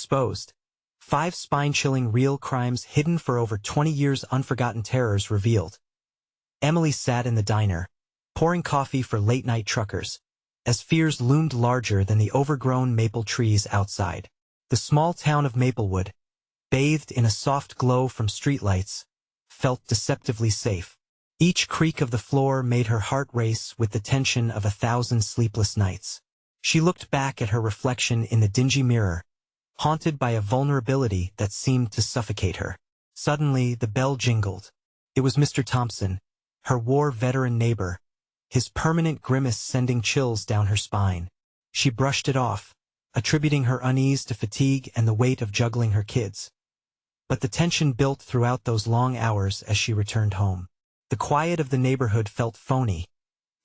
exposed. 5 spine-chilling real crimes hidden for over 20 years, unforgotten terrors revealed. Emily sat in the diner, pouring coffee for late-night truckers, as fears loomed larger than the overgrown maple trees outside. The small town of Maplewood, bathed in a soft glow from streetlights, felt deceptively safe. Each creak of the floor made her heart race with the tension of 1,000 sleepless nights. She looked back at her reflection in the dingy mirror, haunted by a vulnerability that seemed to suffocate her. Suddenly, the bell jingled. It was Mr. Thompson, her war veteran neighbor, his permanent grimace sending chills down her spine. She brushed it off, attributing her unease to fatigue and the weight of juggling her kids. But the tension built throughout those long hours as she returned home. The quiet of the neighborhood felt phony,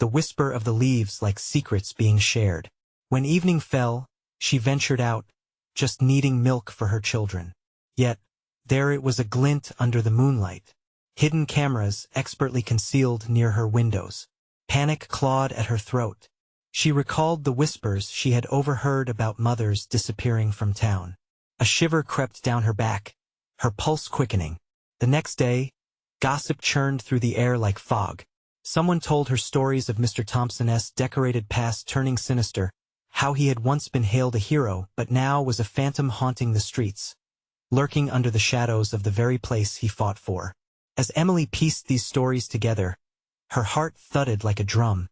the whisper of the leaves like secrets being shared. When evening fell, she ventured out, just needing milk for her children. Yet, there it was, a glint under the moonlight. Hidden cameras expertly concealed near her windows. Panic clawed at her throat. She recalled the whispers she had overheard about mothers disappearing from town. A shiver crept down her back, her pulse quickening. The next day, gossip churned through the air like fog. Someone told her stories of Mr. Thompson's decorated past turning sinister, how he had once been hailed a hero but now was a phantom haunting the streets, lurking under the shadows of the very place he fought for. As Emily pieced these stories together, her heart thudded like a drum,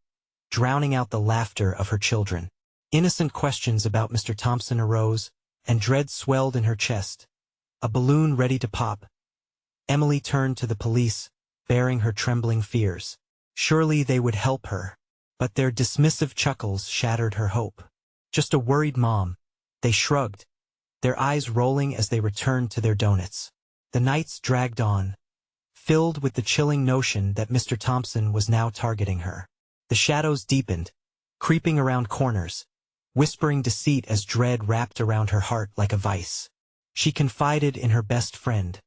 drowning out the laughter of her children. Innocent questions about Mr. Thompson arose, and dread swelled in her chest, a balloon ready to pop. Emily turned to the police, bearing her trembling fears. Surely they would help her, but their dismissive chuckles shattered her hope. Just a worried mom, they shrugged, their eyes rolling as they returned to their donuts. The nights dragged on, filled with the chilling notion that Mr. Thompson was now targeting her. The shadows deepened, creeping around corners, whispering deceit as dread wrapped around her heart like a vice. She confided in her best friend,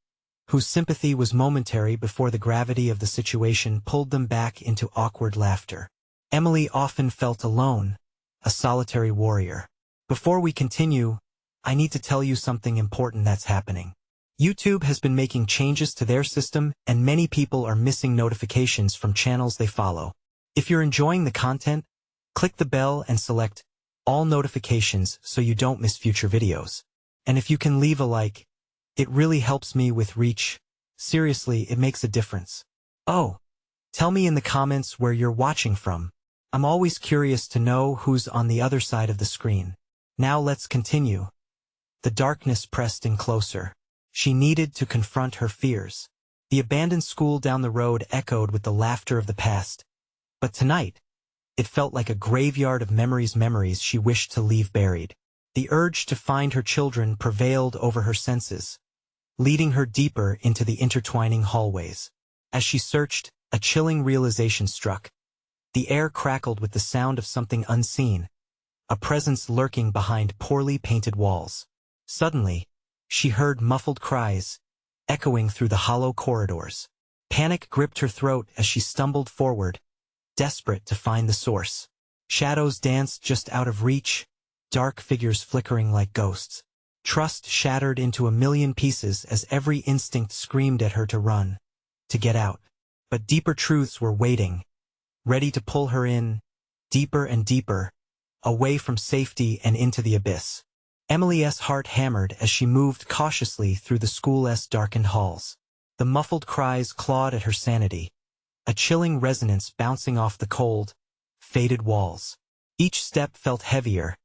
whose sympathy was momentary before the gravity of the situation pulled them back into awkward laughter. Emily often felt alone, a solitary warrior. Before we continue, I need to tell you something important that's happening. YouTube has been making changes to their system, and many people are missing notifications from channels they follow. If you're enjoying the content, click the bell and select all notifications so you don't miss future videos. And if you can leave a like, it really helps me with reach. Seriously, it makes a difference. Oh, tell me in the comments where you're watching from. I'm always curious to know who's on the other side of the screen. Now let's continue. The darkness pressed in closer. She needed to confront her fears. The abandoned school down the road echoed with the laughter of the past. But tonight, it felt like a graveyard of memories she wished to leave buried. The urge to find her children prevailed over her senses, leading her deeper into the intertwining hallways. As she searched, a chilling realization struck. The air crackled with the sound of something unseen, a presence lurking behind poorly painted walls. Suddenly, she heard muffled cries, echoing through the hollow corridors. Panic gripped her throat as she stumbled forward, desperate to find the source. Shadows danced just out of reach, dark figures flickering like ghosts. Trust shattered into a million pieces as every instinct screamed at her to run, to get out. But deeper truths were waiting, ready to pull her in, deeper and deeper, away from safety and into the abyss. Emily's heart hammered as she moved cautiously through the school's darkened halls. The muffled cries clawed at her sanity, a chilling resonance bouncing off the cold, faded walls. Each step felt heavier,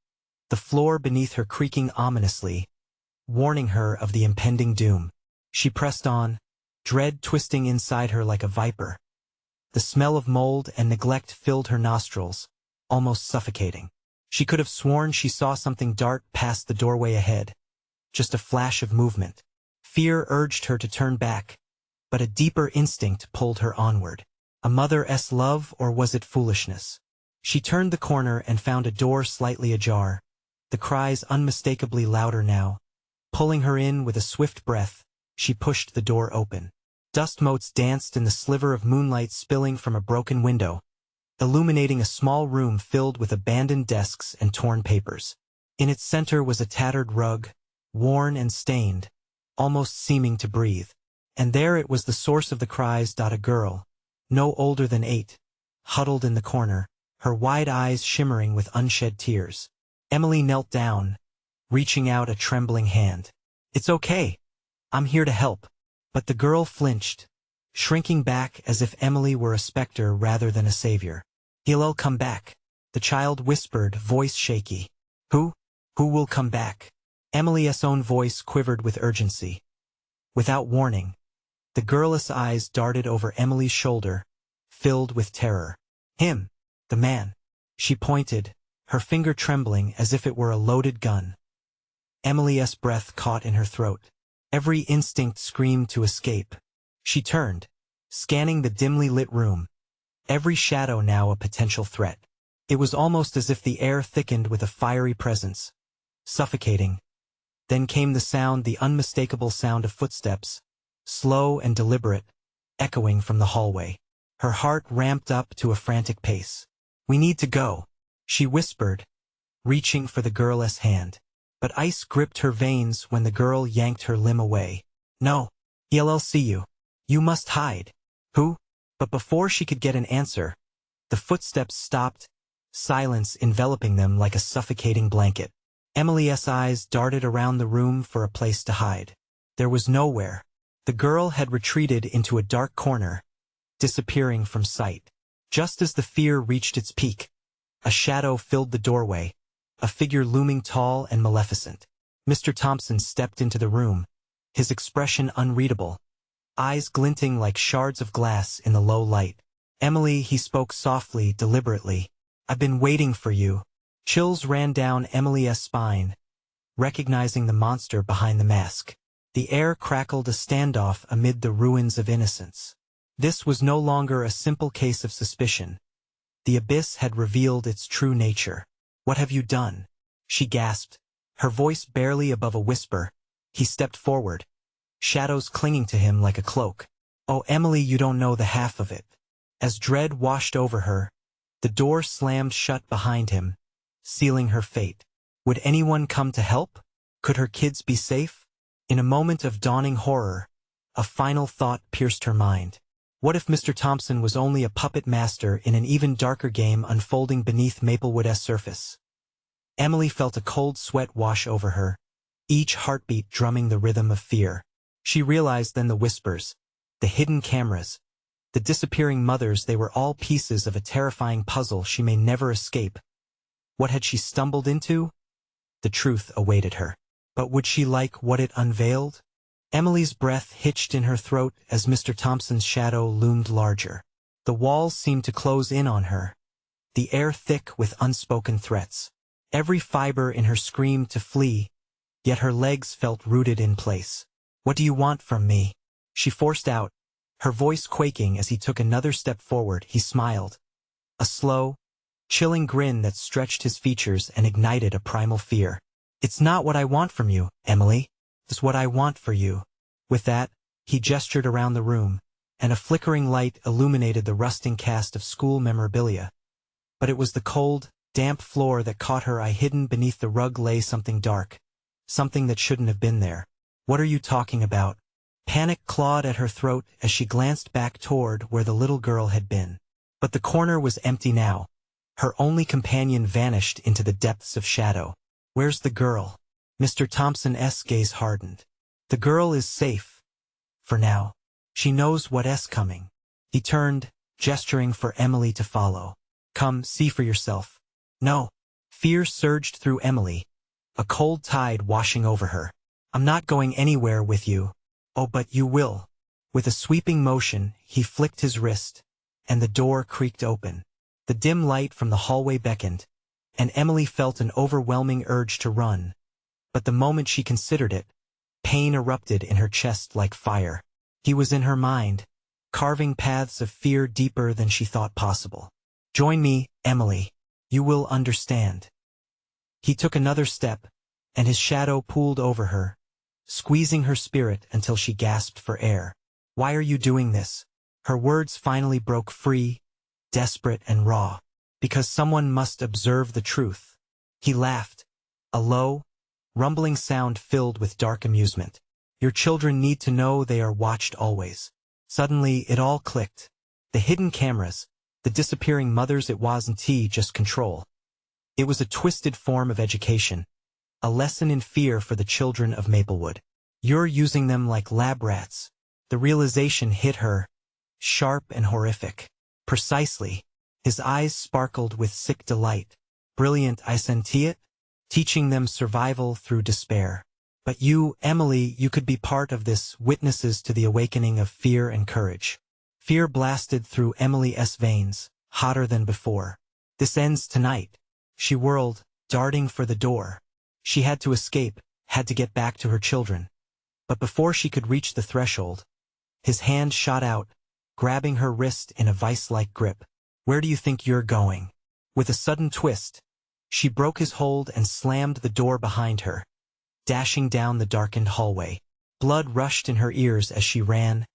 the floor beneath her creaking ominously, warning her of the impending doom. She pressed on, dread twisting inside her like a viper. The smell of mold and neglect filled her nostrils, almost suffocating. She could have sworn she saw something dart past the doorway ahead, just a flash of movement. Fear urged her to turn back, but a deeper instinct pulled her onward. A mother's love, or was it foolishness? She turned the corner and found a door slightly ajar, the cries unmistakably louder now. Pulling her in with a swift breath, she pushed the door open. Dust motes danced in the sliver of moonlight spilling from a broken window, illuminating a small room filled with abandoned desks and torn papers. In its center was a tattered rug, worn and stained, almost seeming to breathe. And there it was, the source of the cries. A girl, no older than 8, huddled in the corner, her wide eyes shimmering with unshed tears. Emily knelt down, reaching out a trembling hand. "It's okay. I'm here to help." But the girl flinched, shrinking back as if Emily were a specter rather than a savior. "He'll come back," the child whispered, voice shaky. Who will come back?" Emily's own voice quivered with urgency. Without warning, the girl's eyes darted over Emily's shoulder, filled with terror. "Him. The man." She pointed, her finger trembling as if it were a loaded gun. Emily's breath caught in her throat. Every instinct screamed to escape. She turned, scanning the dimly lit room, every shadow now a potential threat. It was almost as if the air thickened with a fiery presence, suffocating. Then came the sound, the unmistakable sound of footsteps, slow and deliberate, echoing from the hallway. Her heart ramped up to a frantic pace. "We need to go," she whispered, reaching for the girl's hand. But ice gripped her veins when the girl yanked her limb away. "No. I'll see you. You must hide." "Who?" But before she could get an answer, the footsteps stopped, silence enveloping them like a suffocating blanket. Emily's eyes darted around the room for a place to hide. There was nowhere. The girl had retreated into a dark corner, disappearing from sight. Just as the fear reached its peak, a shadow filled the doorway, a figure looming tall and maleficent. Mr. Thompson stepped into the room, his expression unreadable, eyes glinting like shards of glass in the low light. "Emily," he spoke softly, deliberately. "I've been waiting for you." Chills ran down Emily's spine, recognizing the monster behind the mask. The air crackled, a standoff amid the ruins of innocence. This was no longer a simple case of suspicion. The abyss had revealed its true nature. "What have you done?" she gasped, her voice barely above a whisper. He stepped forward, shadows clinging to him like a cloak. "Oh, Emily, you don't know the half of it." As dread washed over her, the door slammed shut behind him, sealing her fate. Would anyone come to help? Could her kids be safe? In a moment of dawning horror, a final thought pierced her mind. What if Mr. Thompson was only a puppet master in an even darker game unfolding beneath Maplewood's surface? Emily felt a cold sweat wash over her, each heartbeat drumming the rhythm of fear. She realized then the whispers, the hidden cameras, the disappearing mothers. They were all pieces of a terrifying puzzle she may never escape. What had she stumbled into? The truth awaited her. But would she like what it unveiled? Emily's breath hitched in her throat as Mr. Thompson's shadow loomed larger. The walls seemed to close in on her, the air thick with unspoken threats. Every fiber in her screamed to flee, yet her legs felt rooted in place. "What do you want from me?" she forced out, her voice quaking as he took another step forward. He smiled, a slow, chilling grin that stretched his features and ignited a primal fear. "It's not what I want from you, Emily. It's what I want for you." With that, he gestured around the room, and a flickering light illuminated the rusting cast of school memorabilia. But it was the cold, damp floor that caught her eye. Hidden beneath the rug lay something dark, something that shouldn't have been there. "What are you talking about?" Panic clawed at her throat as she glanced back toward where the little girl had been. But the corner was empty now. Her only companion vanished into the depths of shadow. "Where's the girl?" Mr. Thompson's gaze hardened. "The girl is safe. For now. She knows what's coming." He turned, gesturing for Emily to follow. "Come, see for yourself." "No." Fear surged through Emily, a cold tide washing over her. "I'm not going anywhere with you." "Oh, but you will." With a sweeping motion, he flicked his wrist, and the door creaked open. The dim light from the hallway beckoned, and Emily felt an overwhelming urge to run. But the moment she considered it, pain erupted in her chest like fire. He was in her mind, carving paths of fear deeper than she thought possible. "Join me, Emily. You will understand." He took another step, and his shadow pooled over her, squeezing her spirit until she gasped for air. "Why are you doing this?" Her words finally broke free, desperate and raw. "Because someone must observe the truth." He laughed, a low, rumbling sound filled with dark amusement. Your children need to know they are watched always. Suddenly, it all clicked. The hidden cameras, the disappearing mothers, it wasn't just control. It was a twisted form of education, a lesson in fear for the children of Maplewood. You're using them like lab rats. The realization hit her, sharp and horrific. Precisely. His eyes sparkled with sick delight. Brilliant, I senti it, teaching them survival through despair. But you, Emily, you could be part of this, witnesses to the awakening of fear and courage. Fear blasted through Emily's veins, hotter than before. This ends tonight. She whirled, darting for the door. She had to escape, had to get back to her children. But before she could reach the threshold, his hand shot out, grabbing her wrist in a vice-like grip. Where do you think you're going? With a sudden twist, she broke his hold and slammed the door behind her, dashing down the darkened hallway. Blood rushed in her ears as she ran,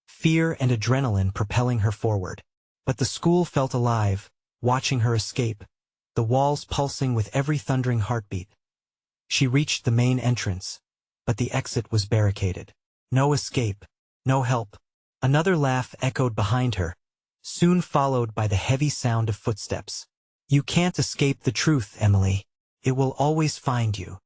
fear and adrenaline propelling her forward. But the school felt alive, watching her escape, the walls pulsing with every thundering heartbeat. She reached the main entrance, but the exit was barricaded. No escape, no help. Another laugh echoed behind her, soon followed by the heavy sound of footsteps. You can't escape the truth, Emily. It will always find you.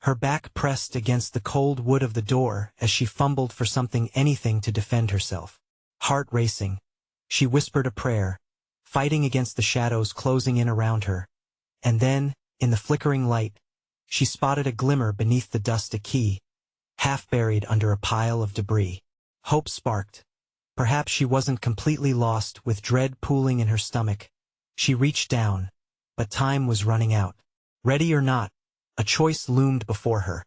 Her back pressed against the cold wood of the door as she fumbled for anything to defend herself. Heart racing, she whispered a prayer, fighting against the shadows closing in around her. And then, in the flickering light, she spotted a glimmer beneath the dust, a key, half buried under a pile of debris. Hope sparked. Perhaps she wasn't completely lost, with dread pooling in her stomach. She reached down, but time was running out. Ready or not, a choice loomed before her.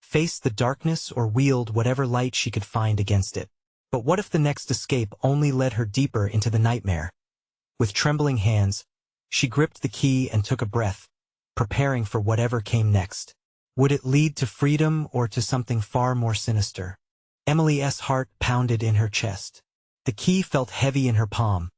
Face the darkness or wield whatever light she could find against it. But what if the next escape only led her deeper into the nightmare? With trembling hands, she gripped the key and took a breath, preparing for whatever came next. Would it lead to freedom or to something far more sinister? Emily's heart pounded in her chest. The key felt heavy in her palm,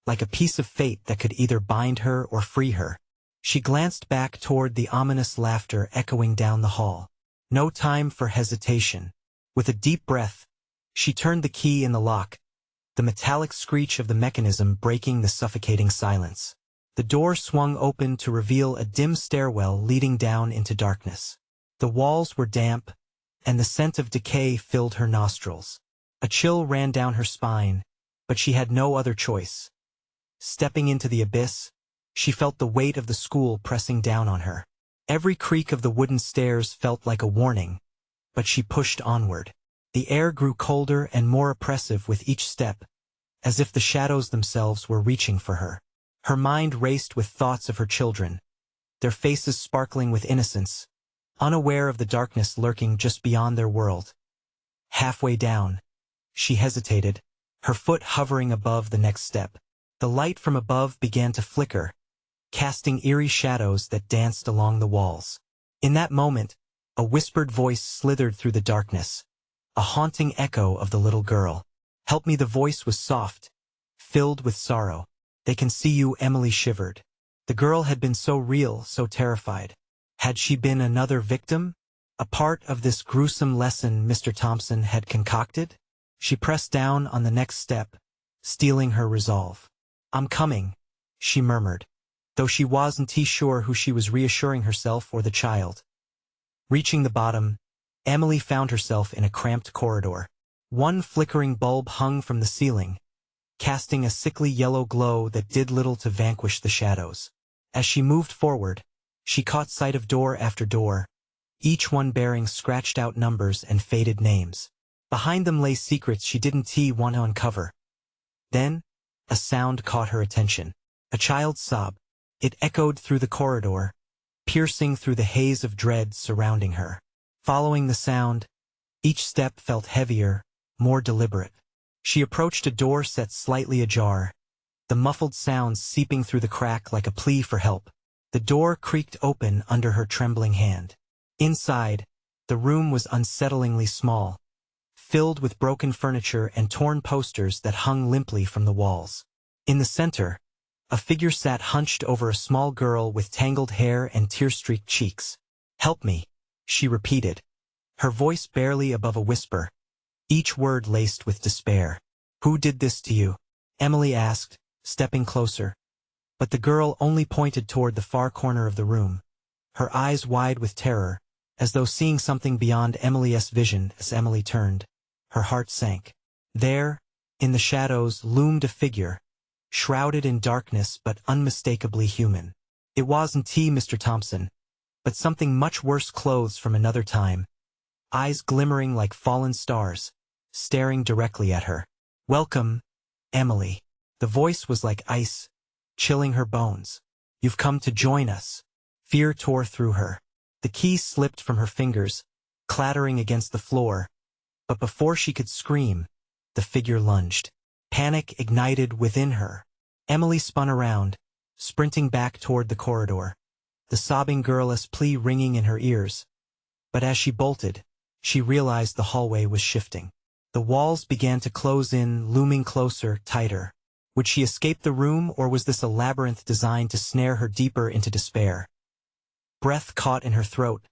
like a piece of fate that could either bind her or free her. She glanced back toward the ominous laughter echoing down the hall. No time for hesitation. With a deep breath, she turned the key in the lock, the metallic screech of the mechanism breaking the suffocating silence. The door swung open to reveal a dim stairwell leading down into darkness. The walls were damp, and the scent of decay filled her nostrils. A chill ran down her spine, but she had no other choice. Stepping into the abyss, she felt the weight of the school pressing down on her. Every creak of the wooden stairs felt like a warning, but she pushed onward. The air grew colder and more oppressive with each step, as if the shadows themselves were reaching for her. Her mind raced with thoughts of her children, their faces sparkling with innocence, unaware of the darkness lurking just beyond their world. Halfway down, she hesitated, her foot hovering above the next step. The light from above began to flicker, casting eerie shadows that danced along the walls. In that moment, a whispered voice slithered through the darkness, a haunting echo of the little girl. Help me. The voice was soft, filled with sorrow. They can see you. Emily shivered. The girl had been so real, so terrified. Had she been another victim? A part of this gruesome lesson Mr. Thompson had concocted? She pressed down on the next step, steeling her resolve. I'm coming, she murmured, though she wasn't sure who she was reassuring, herself or the child. Reaching the bottom, Emily found herself in a cramped corridor. One flickering bulb hung from the ceiling, casting a sickly yellow glow that did little to vanquish the shadows. As she moved forward, she caught sight of door after door, each one bearing scratched-out numbers and faded names. Behind them lay secrets she didn't want to uncover. Then, a sound caught her attention. A child's sob. It echoed through the corridor, piercing through the haze of dread surrounding her. Following the sound, each step felt heavier, more deliberate. She approached a door set slightly ajar, the muffled sounds seeping through the crack like a plea for help. The door creaked open under her trembling hand. Inside, the room was unsettlingly small, filled with broken furniture and torn posters that hung limply from the walls. In the center, a figure sat hunched over a small girl with tangled hair and tear-streaked cheeks. Help me, she repeated, her voice barely above a whisper, each word laced with despair. Who did this to you? Emily asked, stepping closer. But the girl only pointed toward the far corner of the room, her eyes wide with terror, as though seeing something beyond Emily's vision. As Emily turned, her heart sank. There, in the shadows, loomed a figure, shrouded in darkness but unmistakably human. It wasn't Mr. Thompson, but something much worse, clothes from another time, eyes glimmering like fallen stars, staring directly at her. Welcome, Emily. The voice was like ice, chilling her bones. You've come to join us. Fear tore through her. The key slipped from her fingers, clattering against the floor, but before she could scream, the figure lunged. Panic ignited within her. Emily spun around, sprinting back toward the corridor, the sobbing girl's plea ringing in her ears. But as she bolted, she realized the hallway was shifting. The walls began to close in, looming closer, tighter. Would she escape the room, or was this a labyrinth designed to snare her deeper into despair? Breath caught in her throat.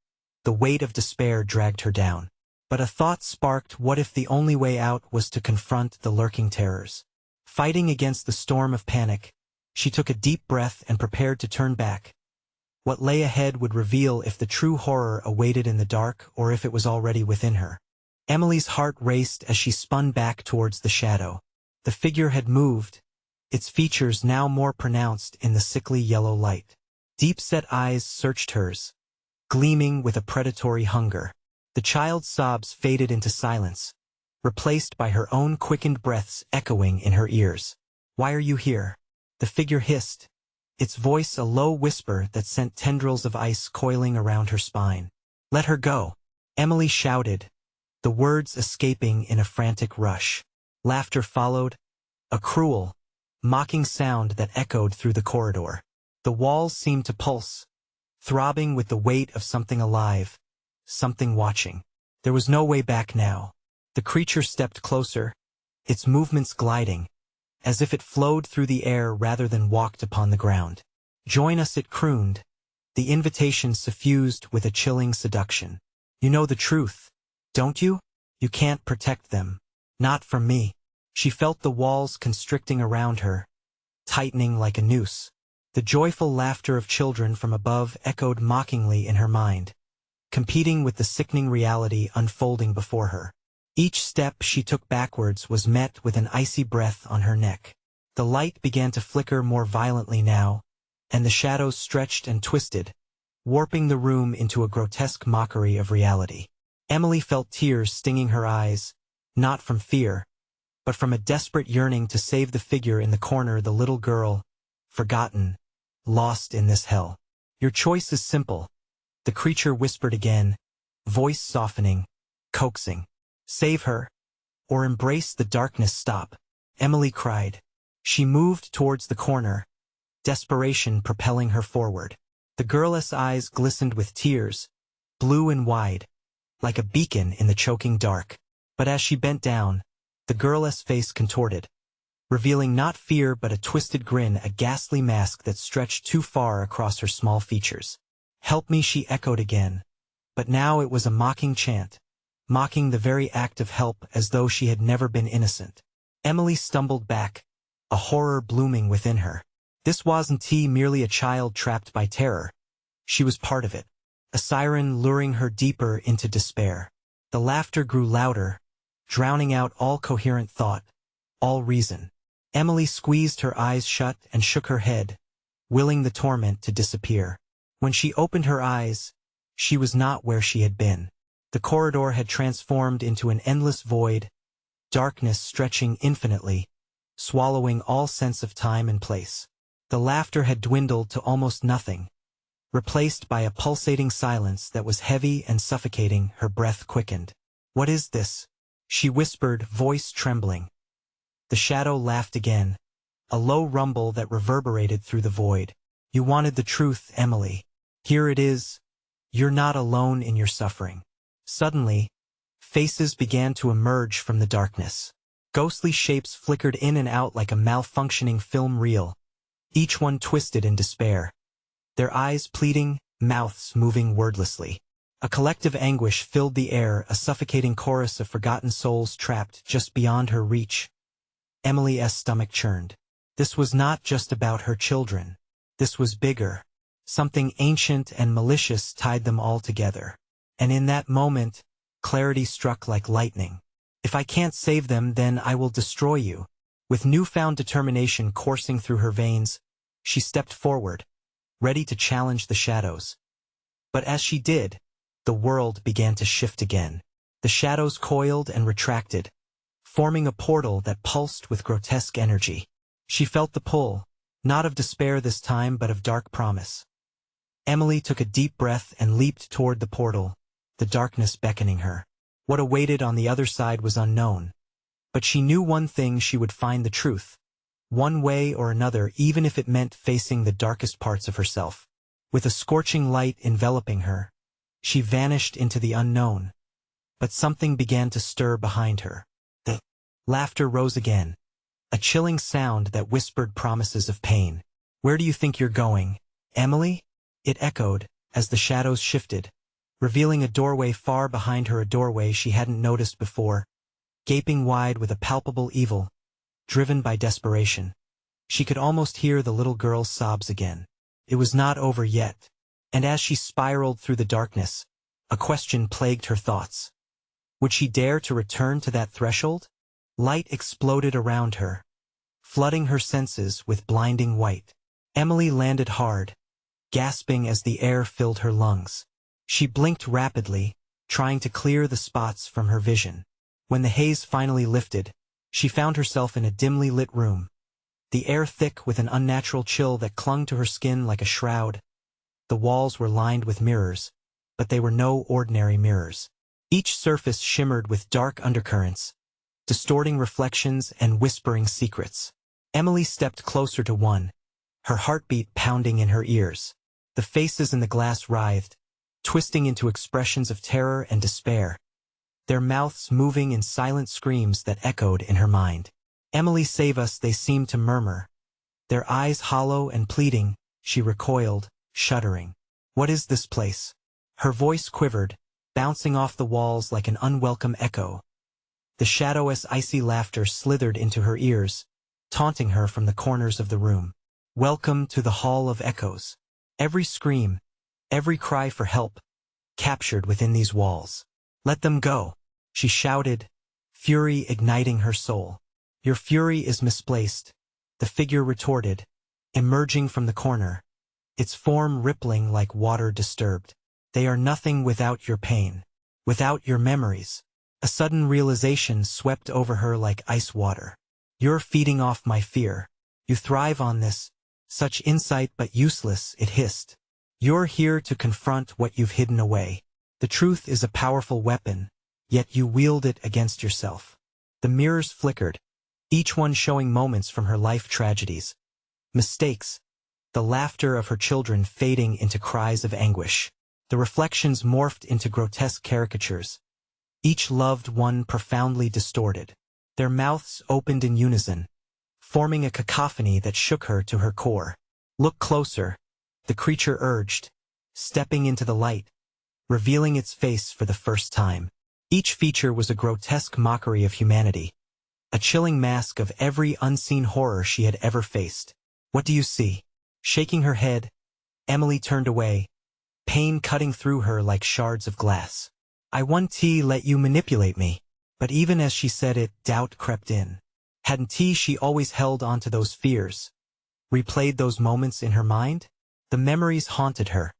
The weight of despair dragged her down. But a thought sparked. What if the only way out was to confront the lurking terrors? Fighting against the storm of panic, she took a deep breath and prepared to turn back. What lay ahead would reveal if the true horror awaited in the dark or if it was already within her. Emily's heart raced as she spun back towards the shadow. The figure had moved, its features now more pronounced in the sickly yellow light. Deep-set eyes searched hers, gleaming with a predatory hunger. The child's sobs faded into silence, replaced by her own quickened breaths echoing in her ears. Why are you here? The figure hissed, its voice a low whisper that sent tendrils of ice coiling around her spine. Let her go, Emily shouted, the words escaping in a frantic rush. Laughter followed, a cruel, mocking sound that echoed through the corridor. The walls seemed to pulse, throbbing with the weight of something alive, something watching. There was no way back now. The creature stepped closer, its movements gliding, as if it flowed through the air rather than walked upon the ground. Join us, it crooned, the invitation suffused with a chilling seduction. You know the truth, don't you? You can't protect them. Not from me. She felt the walls constricting around her, tightening like a noose. The joyful laughter of children from above echoed mockingly in her mind, competing with the sickening reality unfolding before her. Each step she took backwards was met with an icy breath on her neck. The light began to flicker more violently now, and the shadows stretched and twisted, warping the room into a grotesque mockery of reality. Emily felt tears stinging her eyes, not from fear, but from a desperate yearning to save the figure in the corner, the little girl, forgotten, lost in this hell. Your choice is simple, the creature whispered again, voice softening, coaxing. Save her, or embrace the darkness. Stop, Emily cried. She moved towards the corner, desperation propelling her forward. The girl's eyes glistened with tears, blue and wide, like a beacon in the choking dark. But as she bent down, the girl's face contorted, revealing not fear but a twisted grin, a ghastly mask that stretched too far across her small features. Help me, she echoed again, but now it was a mocking chant, mocking the very act of help as though she had never been innocent. Emily stumbled back, a horror blooming within her. This wasn't merely a child trapped by terror. She was part of it, a siren luring her deeper into despair. The laughter grew louder, drowning out all coherent thought, all reason. Emily squeezed her eyes shut and shook her head, willing the torment to disappear. When she opened her eyes, she was not where she had been. The corridor had transformed into an endless void, darkness stretching infinitely, swallowing all sense of time and place. The laughter had dwindled to almost nothing, replaced by a pulsating silence that was heavy and suffocating. Her breath quickened. What is this? She whispered, voice trembling. The shadow laughed again, a low rumble that reverberated through the void. You wanted the truth, Emily. Here it is. You're not alone in your suffering. Suddenly, faces began to emerge from the darkness. Ghostly shapes flickered in and out like a malfunctioning film reel, each one twisted in despair, their eyes pleading, mouths moving wordlessly. A collective anguish filled the air, a suffocating chorus of forgotten souls trapped just beyond her reach. Emily's stomach churned. This was not just about her children. This was bigger. Something ancient and malicious tied them all together. And in that moment, clarity struck like lightning. If I can't save them, then I will destroy you. With newfound determination coursing through her veins, she stepped forward, ready to challenge the shadows. But as she did, the world began to shift again. The shadows coiled and retracted, forming a portal that pulsed with grotesque energy. She felt the pull, not of despair this time but of dark promise. Emily took a deep breath and leaped toward the portal, the darkness beckoning her. What awaited on the other side was unknown. But she knew one thing: she would find the truth. One way or another, even if it meant facing the darkest parts of herself. With a scorching light enveloping her, she vanished into the unknown. But something began to stir behind her. The laughter rose again, a chilling sound that whispered promises of pain. "Where do you think you're going, Emily?" It echoed, as the shadows shifted, revealing a doorway far behind her, a doorway she hadn't noticed before, gaping wide with a palpable evil, driven by desperation. She could almost hear the little girl's sobs again. It was not over yet. And as she spiraled through the darkness, a question plagued her thoughts. Would she dare to return to that threshold? Light exploded around her, flooding her senses with blinding white. Emily landed hard, gasping as the air filled her lungs. She blinked rapidly, trying to clear the spots from her vision. When the haze finally lifted, she found herself in a dimly lit room, the air thick with an unnatural chill that clung to her skin like a shroud. The walls were lined with mirrors, but they were no ordinary mirrors. Each surface shimmered with dark undercurrents, distorting reflections and whispering secrets. Emily stepped closer to one, her heartbeat pounding in her ears. The faces in the glass writhed, twisting into expressions of terror and despair, their mouths moving in silent screams that echoed in her mind. "Emily, save us," they seemed to murmur. Their eyes hollow and pleading, she recoiled, shuddering. "What is this place?" Her voice quivered, bouncing off the walls like an unwelcome echo. The shadow's icy laughter slithered into her ears, taunting her from the corners of the room. "Welcome to the Hall of Echoes." Every scream, every cry for help, captured within these walls. "Let them go," she shouted, fury igniting her soul. "Your fury is misplaced," the figure retorted, emerging from the corner, its form rippling like water disturbed. "They are nothing without your pain, without your memories." A sudden realization swept over her like ice water. "You're feeding off my fear. You thrive on this." "Such insight, but useless," it hissed. "You're here to confront what you've hidden away. The truth is a powerful weapon, yet you wield it against yourself." The mirrors flickered, each one showing moments from her life tragedies, mistakes, the laughter of her children fading into cries of anguish. The reflections morphed into grotesque caricatures, each loved one profoundly distorted. Their mouths opened in unison, forming a cacophony that shook her to her core. "Look closer," the creature urged, stepping into the light, revealing its face for the first time. Each feature was a grotesque mockery of humanity, a chilling mask of every unseen horror she had ever faced. "What do you see?" Shaking her head, Emily turned away, pain cutting through her like shards of glass. "I won't let you manipulate me." But even as she said it, doubt crept in. Hadn't she always held on to those fears, replayed those moments in her mind? The memories haunted her,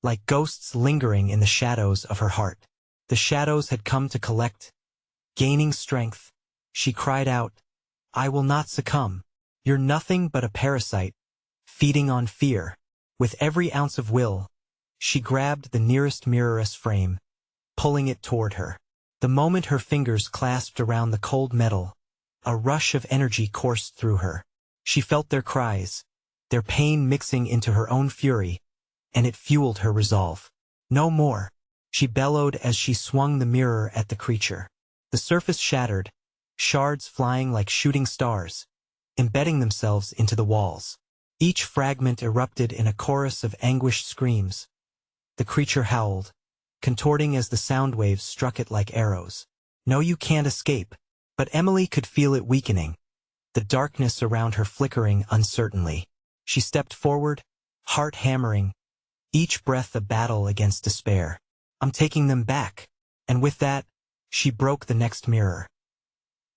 like ghosts lingering in the shadows of her heart. The shadows had come to collect. Gaining strength, she cried out, "I will not succumb. You're nothing but a parasite, feeding on fear." With every ounce of will, she grabbed the nearest mirrorless frame, pulling it toward her. The moment her fingers clasped around the cold metal, a rush of energy coursed through her. She felt their cries, their pain mixing into her own fury, and it fueled her resolve. "No more," she bellowed as she swung the mirror at the creature. The surface shattered, shards flying like shooting stars, embedding themselves into the walls. Each fragment erupted in a chorus of anguished screams. The creature howled, contorting as the sound waves struck it like arrows. No, you can't escape. But Emily could feel it weakening, the darkness around her flickering uncertainly. She stepped forward, heart hammering, each breath a battle against despair. I'm taking them back. And with that, she broke the next mirror.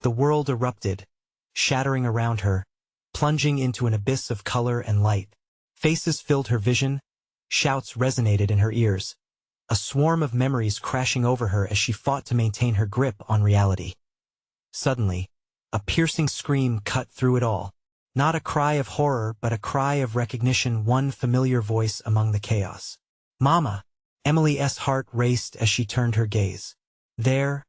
The world erupted, shattering around her, plunging into an abyss of color and light. Faces filled her vision, shouts resonated in her ears, a swarm of memories crashing over her as she fought to maintain her grip on reality. Suddenly, a piercing scream cut through it all. Not a cry of horror, but a cry of recognition, one familiar voice among the chaos. Mama! Emily's heart raced as she turned her gaze. There,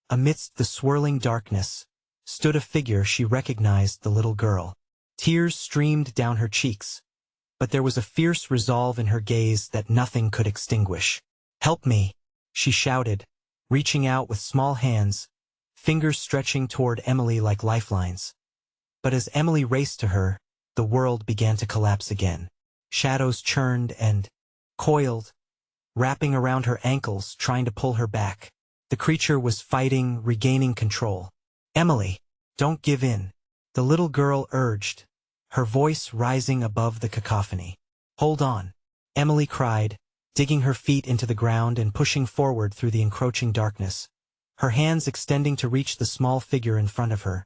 amidst the swirling darkness, stood a figure she recognized, the little girl. Tears streamed down her cheeks, but there was a fierce resolve in her gaze that nothing could extinguish. Help me, she shouted, reaching out with small hands, fingers stretching toward Emily like lifelines. But as Emily raced to her, the world began to collapse again. Shadows churned and coiled, wrapping around her ankles, trying to pull her back. The creature was fighting, regaining control. Emily, don't give in, the little girl urged, her voice rising above the cacophony. Hold on, Emily cried, digging her feet into the ground and pushing forward through the encroaching darkness, her hands extending to reach the small figure in front of her.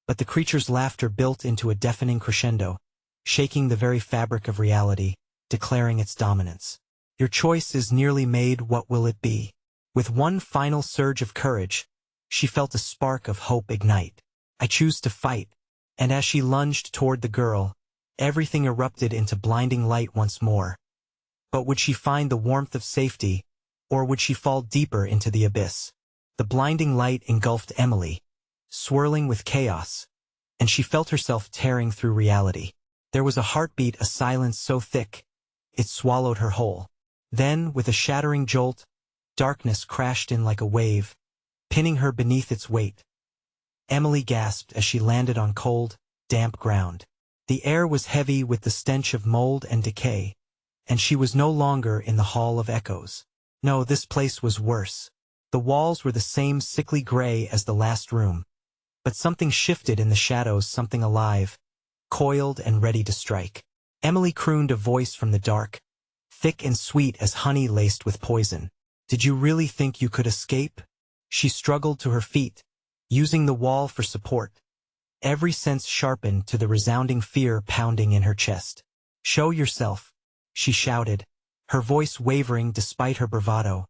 But the creature's laughter built into a deafening crescendo, shaking the very fabric of reality, declaring its dominance. Your choice is nearly made, what will it be? With one final surge of courage, she felt a spark of hope ignite. I choose to fight. And as she lunged toward the girl, everything erupted into blinding light once more. But would she find the warmth of safety, or would she fall deeper into the abyss? The blinding light engulfed Emily, swirling with chaos, and she felt herself tearing through reality. There was a heartbeat, a silence so thick, it swallowed her whole. Then, with a shattering jolt, darkness crashed in like a wave, pinning her beneath its weight. Emily gasped as she landed on cold, damp ground. The air was heavy with the stench of mold and decay, and she was no longer in the Hall of Echoes. No, this place was worse. The walls were the same sickly gray as the last room, but something shifted in the shadows, something alive, coiled and ready to strike. Emily crooned a voice from the dark, thick and sweet as honey laced with poison. Did you really think you could escape? She struggled to her feet, using the wall for support, every sense sharpened to the resounding fear pounding in her chest. Show yourself, she shouted, her voice wavering despite her bravado.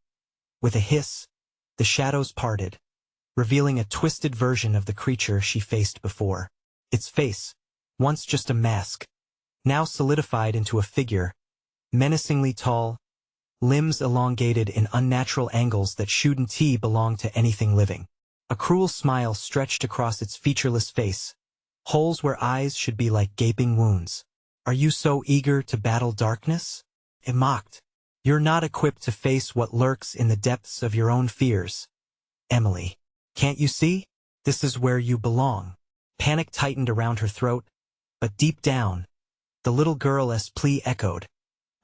With a hiss, the shadows parted, revealing a twisted version of the creature she faced before. Its face, once just a mask, now solidified into a figure, menacingly tall, limbs elongated in unnatural angles that shouldn't belong to anything living. A cruel smile stretched across its featureless face, holes where eyes should be like gaping wounds. Are you so eager to battle darkness? It mocked. You're not equipped to face what lurks in the depths of your own fears. Emily, can't you see? This is where you belong. Panic tightened around her throat, but deep down, the little girl's plea echoed,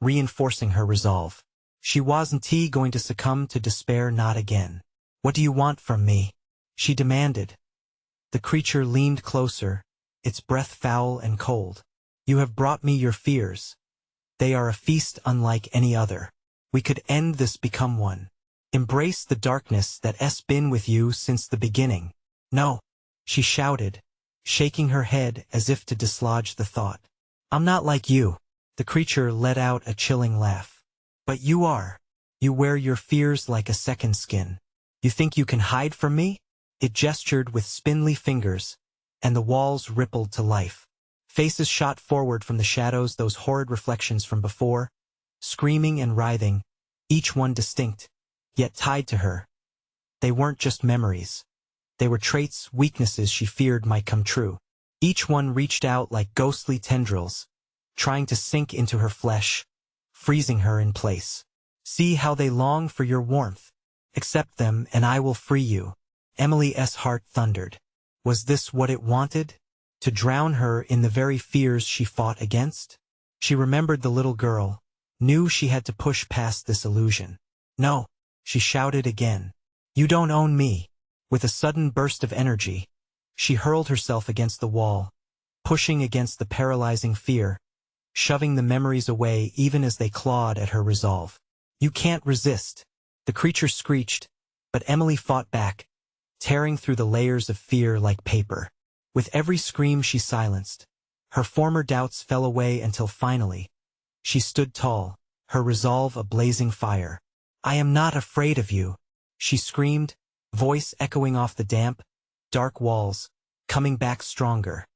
reinforcing her resolve. She wasn't going to succumb to despair, not again. What do you want from me? She demanded. The creature leaned closer, its breath foul and cold. You have brought me your fears. They are a feast unlike any other. We could end this, become one. Embrace the darkness that's been with you since the beginning. No, she shouted, shaking her head as if to dislodge the thought. I'm not like you. The creature let out a chilling laugh. But you are. You wear your fears like a second skin. You think you can hide from me? It gestured with spindly fingers, and the walls rippled to life. Faces shot forward from the shadows, those horrid reflections from before, screaming and writhing, each one distinct, yet tied to her. They weren't just memories. They were traits, weaknesses she feared might come true. Each one reached out like ghostly tendrils, trying to sink into her flesh, freezing her in place. See how they long for your warmth. Accept them and I will free you. Emily's heart thundered. Was this what it wanted? To drown her in the very fears she fought against? She remembered the little girl, knew she had to push past this illusion. No, she shouted again. You don't own me. With a sudden burst of energy, she hurled herself against the wall, pushing against the paralyzing fear, shoving the memories away even as they clawed at her resolve. You can't resist, the creature screeched, but Emily fought back, tearing through the layers of fear like paper. With every scream she silenced, her former doubts fell away until finally, she stood tall, her resolve a blazing fire. I am not afraid of you, she screamed, voice echoing off the damp, dark walls, coming back stronger.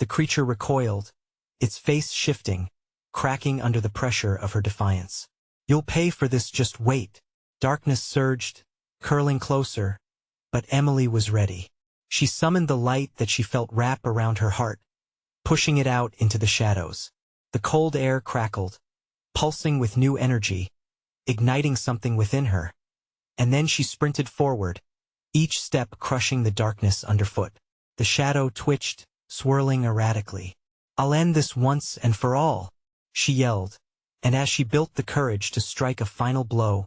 The creature recoiled, its face shifting, cracking under the pressure of her defiance. You'll pay for this, just wait. Darkness surged, curling closer, but Emily was ready. She summoned the light that she felt wrap around her heart, pushing it out into the shadows. The cold air crackled, pulsing with new energy, igniting something within her. And then she sprinted forward, each step crushing the darkness underfoot. The shadow twitched, swirling erratically. I'll end this once and for all, she yelled, and as she built the courage to strike a final blow,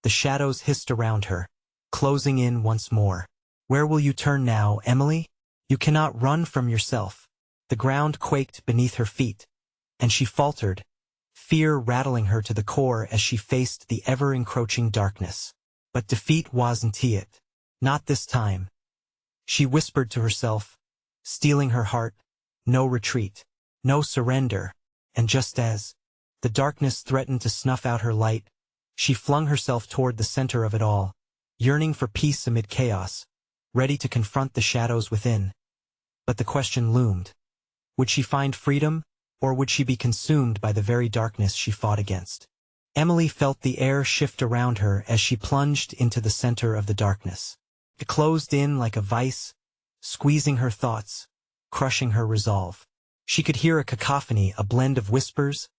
the shadows hissed around her, closing in once more. Where will you turn now, Emily? You cannot run from yourself. The ground quaked beneath her feet, and she faltered, fear rattling her to the core as she faced the ever-encroaching darkness. But defeat wasn't it. Not this time. She whispered to herself, steeling her heart, no retreat, no surrender, and just as the darkness threatened to snuff out her light, she flung herself toward the center of it all, yearning for peace amid chaos, ready to confront the shadows within. But the question loomed. Would she find freedom, or would she be consumed by the very darkness she fought against? Emily felt the air shift around her as she plunged into the center of the darkness. It closed in like a vice, squeezing her thoughts, crushing her resolve. She could hear a cacophony, a blend of whispers,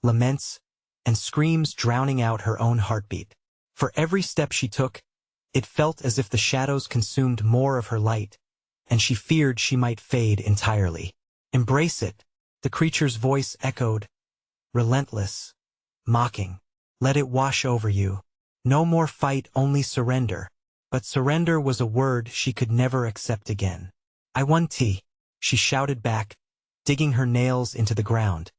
laments, and screams drowning out her own heartbeat. For every step she took, it felt as if the shadows consumed more of her light, and she feared she might fade entirely. Embrace it, the creature's voice echoed, relentless, mocking. Let it wash over you. No more fight, only surrender. But surrender was a word she could never accept again. I won, she shouted back, digging her nails into the ground,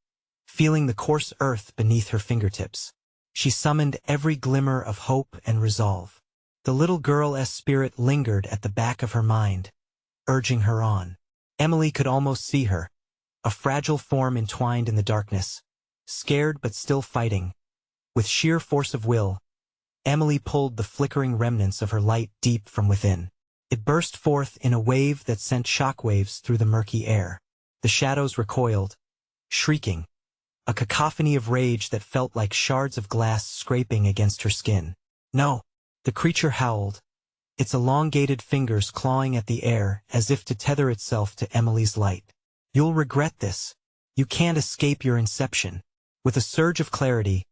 feeling the coarse earth beneath her fingertips. She summoned every glimmer of hope and resolve. The little girl's spirit lingered at the back of her mind, urging her on. Emily could almost see her, a fragile form entwined in the darkness, scared but still fighting. With sheer force of will, Emily pulled the flickering remnants of her light deep from within. It burst forth in a wave that sent shockwaves through the murky air. The shadows recoiled, shrieking, a cacophony of rage that felt like shards of glass scraping against her skin. No, the creature howled, its elongated fingers clawing at the air as if to tether itself to Emily's light. You'll regret this. You can't escape your inception. With a surge of clarity,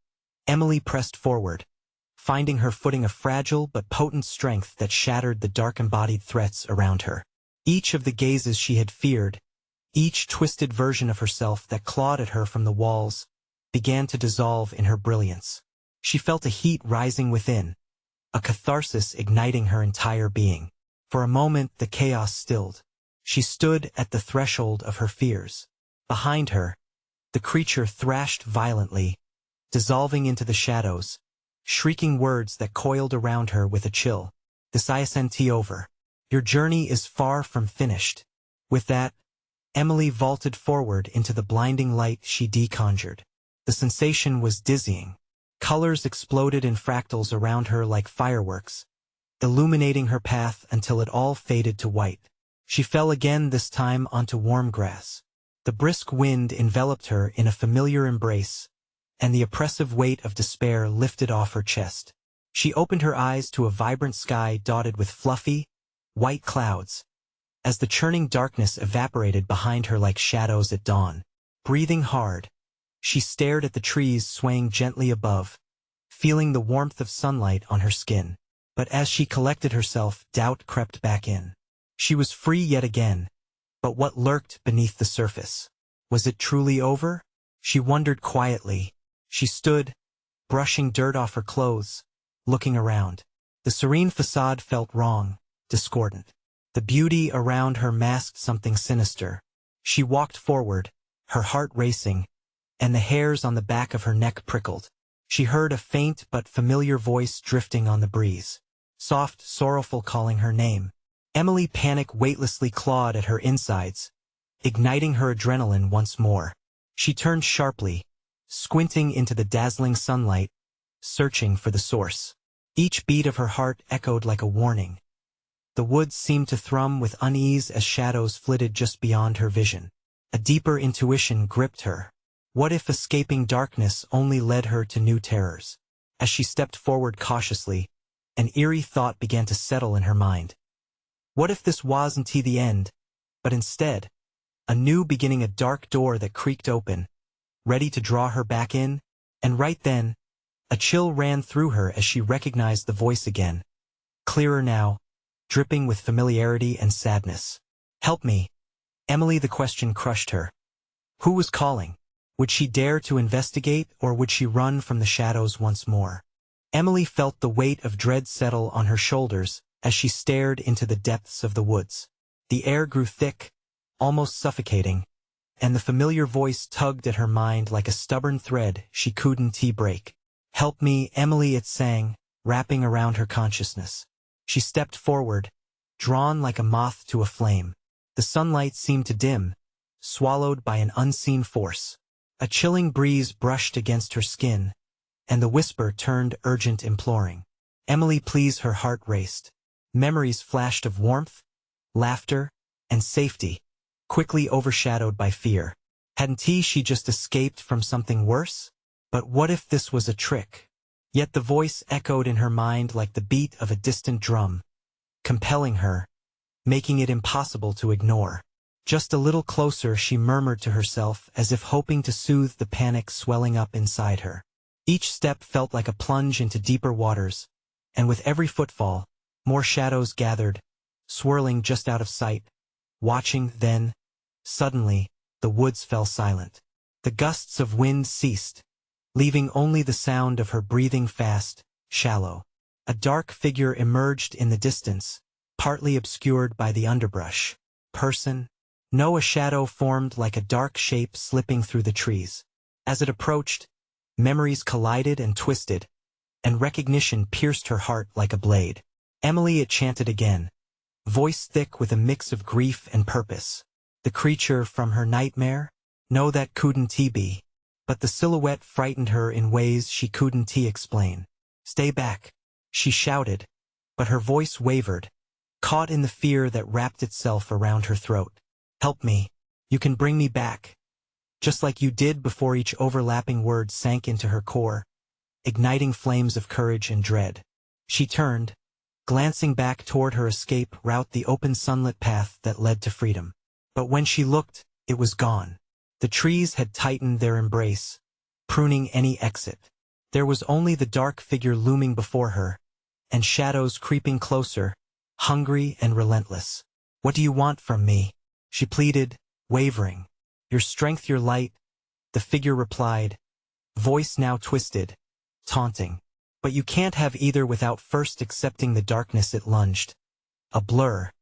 Emily pressed forward, finding her footing a fragile but potent strength that shattered the dark-embodied threats around her. Each of the gazes she had feared, each twisted version of herself that clawed at her from the walls, began to dissolve in her brilliance. She felt a heat rising within, a catharsis igniting her entire being. For a moment the chaos stilled. She stood at the threshold of her fears. Behind her, the creature thrashed violently, dissolving into the shadows, shrieking words that coiled around her with a chill. This isn't over. Your journey is far from finished. With that, Emily vaulted forward into the blinding light she deconjured. The sensation was dizzying. Colors exploded in fractals around her like fireworks, illuminating her path until it all faded to white. She fell again, this time onto warm grass. The brisk wind enveloped her in a familiar embrace, and the oppressive weight of despair lifted off her chest. She opened her eyes to a vibrant sky dotted with fluffy, white clouds, as the churning darkness evaporated behind her like shadows at dawn. Breathing hard, she stared at the trees swaying gently above, feeling the warmth of sunlight on her skin. But as she collected herself, doubt crept back in. She was free yet again, but what lurked beneath the surface? Was it truly over? She wondered quietly. She stood, brushing dirt off her clothes, looking around. The serene façade felt wrong, discordant. The beauty around her masked something sinister. She walked forward, her heart racing, and the hairs on the back of her neck prickled. She heard a faint but familiar voice drifting on the breeze. Soft, sorrowful, calling her name. Emily, panic weightlessly clawed at her insides, igniting her adrenaline once more. She turned sharply, squinting into the dazzling sunlight, searching for the source. Each beat of her heart echoed like a warning. The woods seemed to thrum with unease as shadows flitted just beyond her vision. A deeper intuition gripped her. What if escaping darkness only led her to new terrors? As she stepped forward cautiously, an eerie thought began to settle in her mind. What if this wasn't the end, but instead, a new beginning, a dark door that creaked open, ready to draw her back in? And right then, a chill ran through her as she recognized the voice again. Clearer now, dripping with familiarity and sadness. "Help me." Emily, the question crushed her. Who was calling? Would she dare to investigate, or would she run from the shadows once more? Emily felt the weight of dread settle on her shoulders as she stared into the depths of the woods. The air grew thick, almost suffocating, and the familiar voice tugged at her mind like a stubborn thread she couldn't break. "Help me, Emily," it sang, wrapping around her consciousness. She stepped forward, drawn like a moth to a flame. The sunlight seemed to dim, swallowed by an unseen force. A chilling breeze brushed against her skin, and the whisper turned urgent, imploring. "Emily, please." Her heart raced. Memories flashed of warmth, laughter, and safety, quickly overshadowed by fear. Hadn't she just escaped from something worse? But what if this was a trick? Yet the voice echoed in her mind like the beat of a distant drum, compelling her, making it impossible to ignore. Just a little closer, she murmured to herself, as if hoping to soothe the panic swelling up inside her. Each step felt like a plunge into deeper waters, and with every footfall, more shadows gathered, swirling just out of sight. Watching, then, suddenly, the woods fell silent. The gusts of wind ceased, leaving only the sound of her breathing fast, shallow. A dark figure emerged in the distance, partly obscured by the underbrush. Person? No, a shadow formed like a dark shape slipping through the trees. As it approached, memories collided and twisted, and recognition pierced her heart like a blade. "Emily," it chanted again, voice thick with a mix of grief and purpose. The creature from her nightmare? No, that couldn't be. But the silhouette frightened her in ways she couldn't explain. "Stay back," she shouted, but her voice wavered, caught in the fear that wrapped itself around her throat. "Help me. You can bring me back." Just like you did before. Each overlapping word sank into her core, igniting flames of courage and dread. She turned, glancing back toward her escape route, the open sunlit path that led to freedom. But when she looked, it was gone. The trees had tightened their embrace, pruning any exit. There was only the dark figure looming before her, and shadows creeping closer, hungry and relentless. "What do you want from me?" she pleaded, wavering. "Your strength, your light," the figure replied, voice now twisted, taunting. "But you can't have either without first accepting the darkness." It lunged. A blur,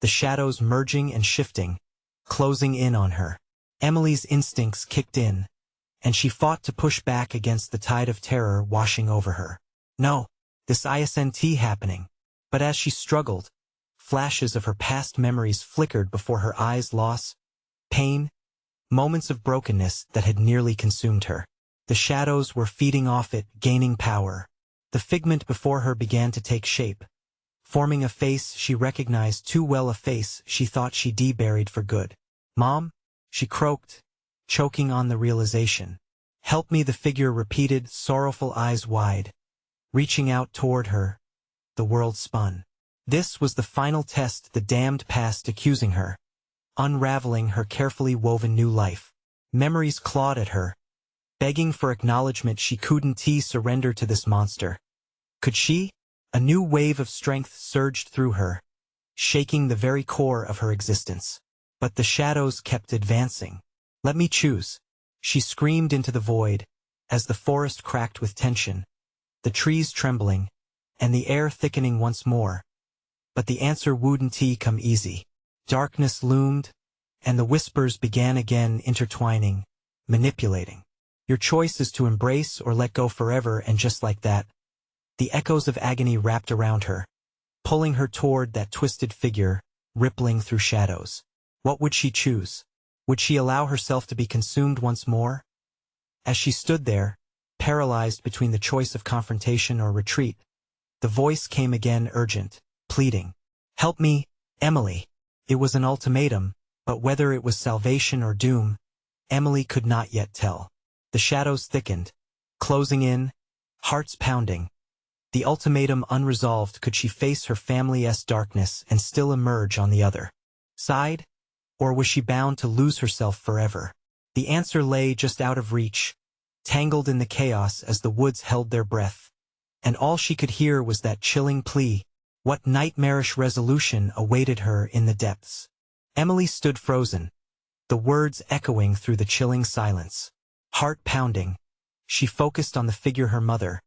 the shadows merging and shifting, closing in on her. Emily's instincts kicked in, and she fought to push back against the tide of terror washing over her. No, this isn't happening. But as she struggled, flashes of her past memories flickered before her eyes. Loss, pain, moments of brokenness that had nearly consumed her. The shadows were feeding off it, gaining power. The figment before her began to take shape, forming a face she recognized too well, a face she thought she'd buried for good. "Mom?" she croaked, choking on the realization. "Help me," the figure repeated, sorrowful eyes wide. Reaching out toward her, the world spun. This was the final test, the damned past accusing her, unraveling her carefully woven new life. Memories clawed at her, begging for acknowledgement. She couldn't surrender to this monster. Could she? A new wave of strength surged through her, shaking the very core of her existence. But the shadows kept advancing. "Let me choose," she screamed into the void, as the forest cracked with tension, the trees trembling, and the air thickening once more. But the answer wouldn't come easy. Darkness loomed, and the whispers began again, intertwining, manipulating. Your choice is to embrace or let go forever, and just like that, the echoes of agony wrapped around her, pulling her toward that twisted figure, rippling through shadows. What would she choose? Would she allow herself to be consumed once more? As she stood there, paralyzed between the choice of confrontation or retreat, the voice came again, urgent, pleading. "Help me, Emily." It was an ultimatum, but whether it was salvation or doom, Emily could not yet tell. The shadows thickened, closing in, hearts pounding. The ultimatum unresolved. Could she face her family's darkness and still emerge on the other side? Or was she bound to lose herself forever? The answer lay just out of reach, tangled in the chaos as the woods held their breath. And all she could hear was that chilling plea. What nightmarish resolution awaited her in the depths? Emily stood frozen, the words echoing through the chilling silence. Heart pounding, she focused on the figure, her mother,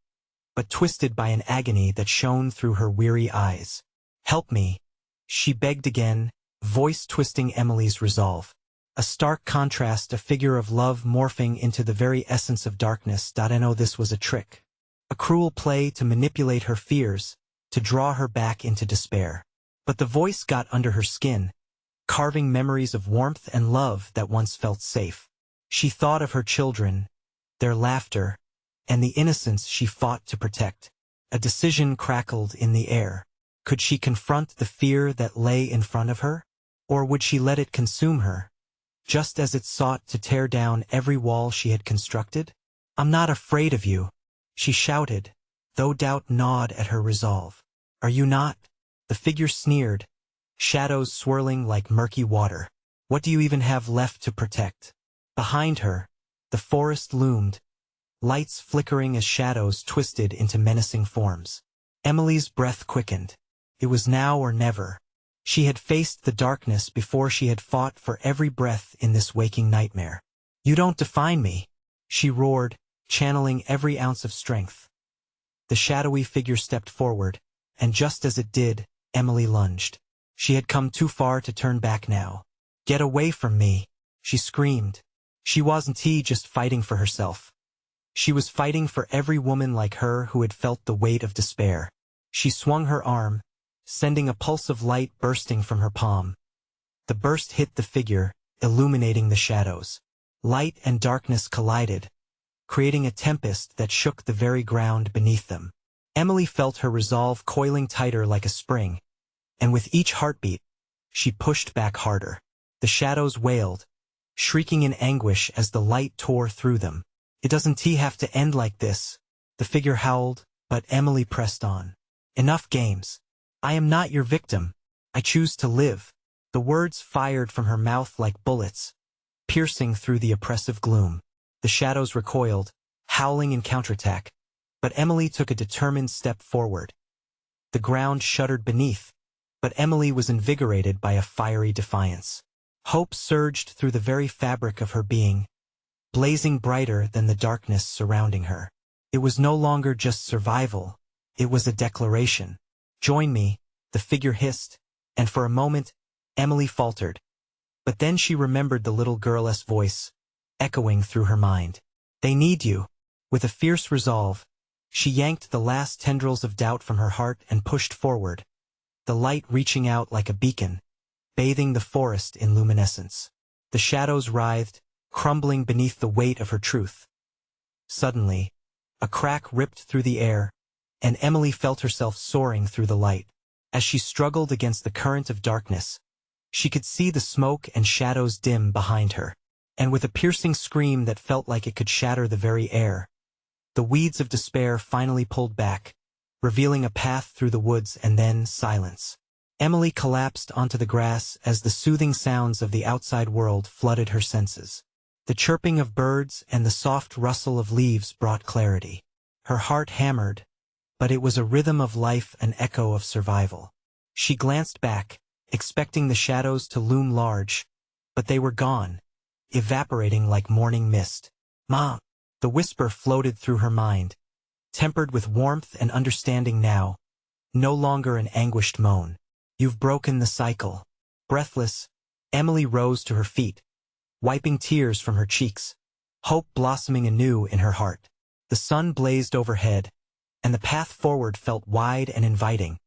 but twisted by an agony that shone through her weary eyes. "Help me," she begged again, voice twisting Emily's resolve. A stark contrast, a figure of love morphing into the very essence of darkness. I know this was a trick. A cruel play to manipulate her fears, to draw her back into despair. But the voice got under her skin, carving memories of warmth and love that once felt safe. She thought of her children, their laughter, and the innocence she fought to protect. A decision crackled in the air. Could she confront the fear that lay in front of her? Or would she let it consume her, just as it sought to tear down every wall she had constructed? "I'm not afraid of you," she shouted, though doubt gnawed at her resolve. "Are you not?" The figure sneered, shadows swirling like murky water. "What do you even have left to protect?" Behind her, the forest loomed, lights flickering as shadows twisted into menacing forms. Emily's breath quickened. It was now or never. She had faced the darkness before. She had fought for every breath in this waking nightmare. "You don't define me," she roared, channeling every ounce of strength. The shadowy figure stepped forward, and just as it did, Emily lunged. She had come too far to turn back now. "Get away from me," she screamed. She wasn't just fighting for herself. She was fighting for every woman like her who had felt the weight of despair. She swung her arm, sending a pulse of light bursting from her palm. The burst hit the figure, illuminating the shadows. Light and darkness collided, creating a tempest that shook the very ground beneath them. Emily felt her resolve coiling tighter like a spring, and with each heartbeat, she pushed back harder. The shadows wailed, shrieking in anguish as the light tore through them. "It doesn't have to end like this," the figure howled, but Emily pressed on. "Enough games. I am not your victim. I choose to live." The words fired from her mouth like bullets, piercing through the oppressive gloom. The shadows recoiled, howling in counterattack, but Emily took a determined step forward. The ground shuddered beneath, but Emily was invigorated by a fiery defiance. Hope surged through the very fabric of her being, blazing brighter than the darkness surrounding her. It was no longer just survival, it was a declaration. "Join me," the figure hissed, and for a moment, Emily faltered. But then she remembered the little girl's voice, echoing through her mind. "They need you." With a fierce resolve, she yanked the last tendrils of doubt from her heart and pushed forward, the light reaching out like a beacon, bathing the forest in luminescence. The shadows writhed, crumbling beneath the weight of her truth. Suddenly, a crack ripped through the air, and Emily felt herself soaring through the light. As she struggled against the current of darkness, she could see the smoke and shadows dim behind her. And with a piercing scream that felt like it could shatter the very air, the weeds of despair finally pulled back, revealing a path through the woods, and then silence. Emily collapsed onto the grass as the soothing sounds of the outside world flooded her senses. The chirping of birds and the soft rustle of leaves brought clarity. Her heart hammered, but it was a rhythm of life, an echo of survival. She glanced back, expecting the shadows to loom large, but they were gone, evaporating like morning mist. "Mom!" The whisper floated through her mind, tempered with warmth and understanding now. no longer an anguished moan. You've broken the cycle. Breathless, Emily rose to her feet, wiping tears from her cheeks, hope blossoming anew in her heart. The sun blazed overhead, and the path forward felt wide and inviting,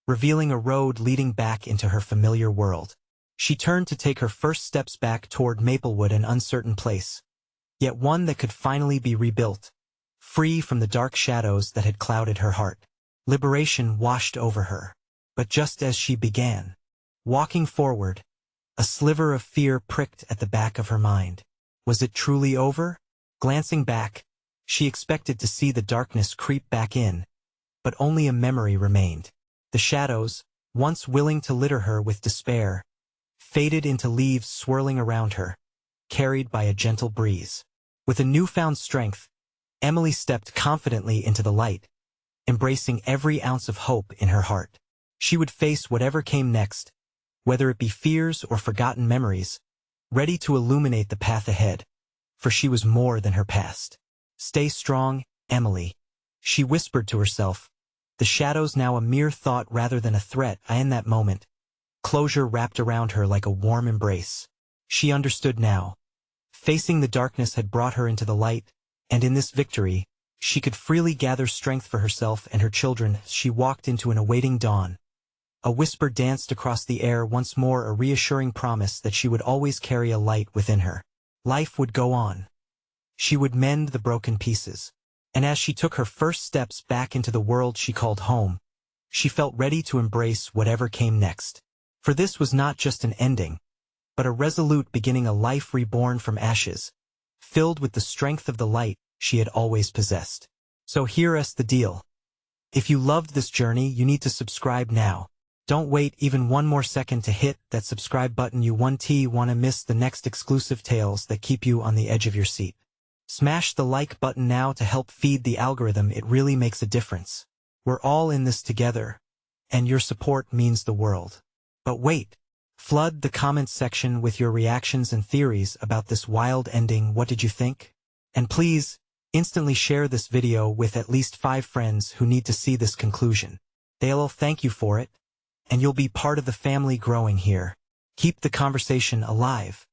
revealing a road leading back into her familiar world. She turned to take her first steps back toward Maplewood, an uncertain place, yet one that could finally be rebuilt, free from the dark shadows that had clouded her heart. Liberation washed over her. But just as she began walking forward, a sliver of fear pricked at the back of her mind. Was it truly over? Glancing back, she expected to see the darkness creep back in, but only a memory remained. The shadows, once willing to litter her with despair, faded into leaves swirling around her, carried by a gentle breeze. With a newfound strength, Emily stepped confidently into the light, embracing every ounce of hope in her heart. She would face whatever came next, whether it be fears or forgotten memories, ready to illuminate the path ahead, for she was more than her past. Stay strong, Emily, she whispered to herself, the shadows now a mere thought rather than a threat. In that moment, closure wrapped around her like a warm embrace. She understood now. Facing the darkness had brought her into the light, and in this victory, she could freely gather strength for herself and her children. She walked into an awaiting dawn. A whisper danced across the air, once more a reassuring promise that she would always carry a light within her. Life would go on. She would mend the broken pieces. And as she took her first steps back into the world she called home, she felt ready to embrace whatever came next. For this was not just an ending, but a resolute beginning, a life reborn from ashes, filled with the strength of the light she had always possessed. So here's the deal. If you loved this journey, you need to subscribe now. Don't wait even one more second to hit that subscribe button. You want to miss the next exclusive tales that keep you on the edge of your seat. Smash the like button now to help feed the algorithm. It really makes a difference. We're all in this together, and your support means the world. But wait, flood the comments section with your reactions and theories about this wild ending. What did you think? And please, instantly share this video with at least 5 friends who need to see this conclusion. They'll thank you for it, and you'll be part of the family growing here. Keep the conversation alive.